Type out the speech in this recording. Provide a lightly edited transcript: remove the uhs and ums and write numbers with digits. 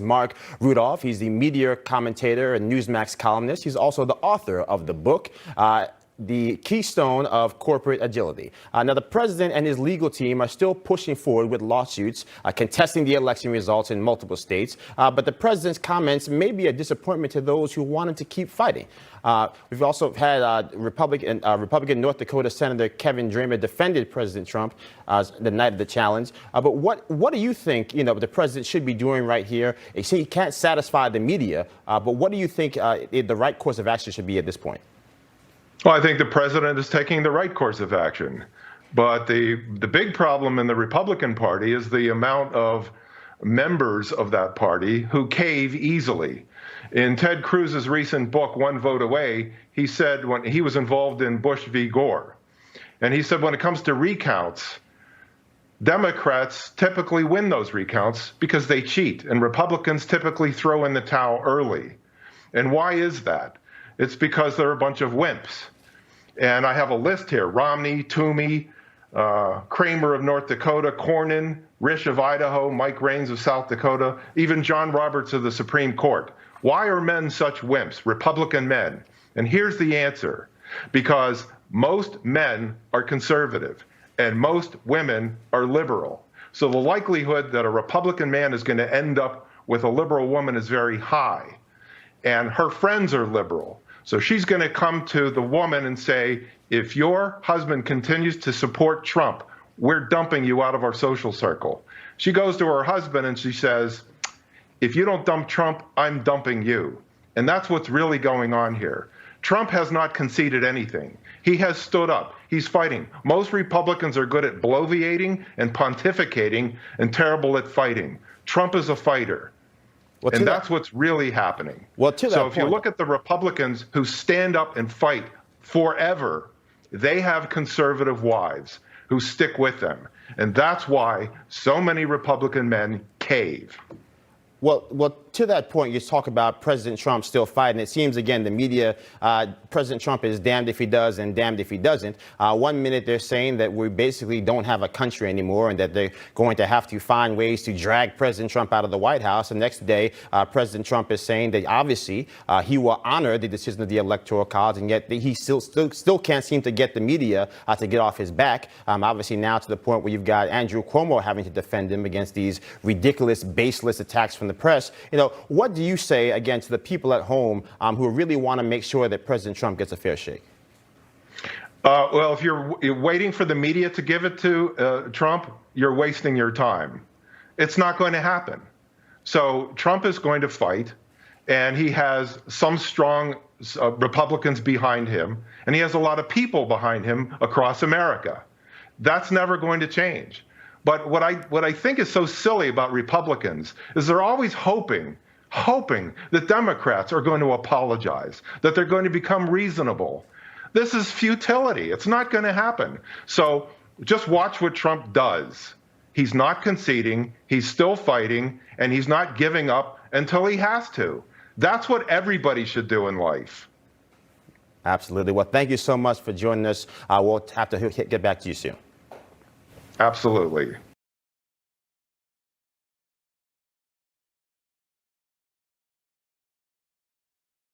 Marc Rudov. He's the media commentator and Newsmax columnist. He's also the author of the book, The Keystone of Corporate Agility. Now, the president and his legal team are still pushing forward with lawsuits contesting the election results in multiple states. But the president's comments may be a disappointment to those who wanted to keep fighting. We've also had Republican North Dakota Senator Kevin Dramer defended President Trump the night of the challenge. But what do you think, the president should be doing right here? He can't satisfy the media, but what do you think the right course of action should be at this point? Well, I think the president is taking the right course of action. But the big problem in the Republican Party is the amount of members of that party who cave easily. In Ted Cruz's recent book, One Vote Away, he said when he was involved in Bush v. Gore, and he said when it comes to recounts, Democrats typically win those recounts because they cheat, and Republicans typically throw in the towel early. And why is that? It's because they're a bunch of wimps. And I have a list here: Romney, Toomey, Kramer of North Dakota, Cornyn, Risch of Idaho, Mike Raines of South Dakota, even John Roberts of the Supreme Court. Why are men such wimps, Republican men? And here's the answer: because most men are conservative and most women are liberal. So the likelihood that a Republican man is going to end up with a liberal woman is very high. And her friends are liberal. So she's going to come to the woman and say, if your husband continues to support Trump, we're dumping you out of our social circle. She goes to her husband and she says, if you don't dump Trump, I'm dumping you. And that's what's really going on here. Trump has not conceded anything. He has stood up. He's fighting. Most Republicans are good at bloviating and pontificating and terrible at fighting. Trump is a fighter. And that's what's really happening. So if you look at the Republicans who stand up and fight forever, they have conservative wives who stick with them. And that's why so many Republican men cave. Well, to that point, you talk about President Trump still fighting. It seems, again, the media, President Trump is damned if he does and damned if he doesn't. 1 minute they're saying that we basically don't have a country anymore and that they're going to have to find ways to drag President Trump out of the White House. The next day, President Trump is saying that obviously he will honor the decision of the Electoral College, and yet he still can't seem to get the media to get off his back. Obviously now to the point where you've got Andrew Cuomo having to defend him against these ridiculous, baseless attacks from the press. What do you say, again, to the people at home who really want to make sure that President Trump gets a fair shake? Well, if you're waiting for the media to give it to Trump, you're wasting your time. It's not going to happen. So Trump is going to fight, and he has some strong Republicans behind him, and he has a lot of people behind him across America. That's never going to change. But what I think is so silly about Republicans is they're always hoping that Democrats are going to apologize, that they're going to become reasonable. This is futility. It's not going to happen. So just watch what Trump does. He's not conceding, he's still fighting, and he's not giving up until he has to. That's what everybody should do in life. Absolutely. Well, thank you so much for joining us. We'll have to get back to you soon. Absolutely.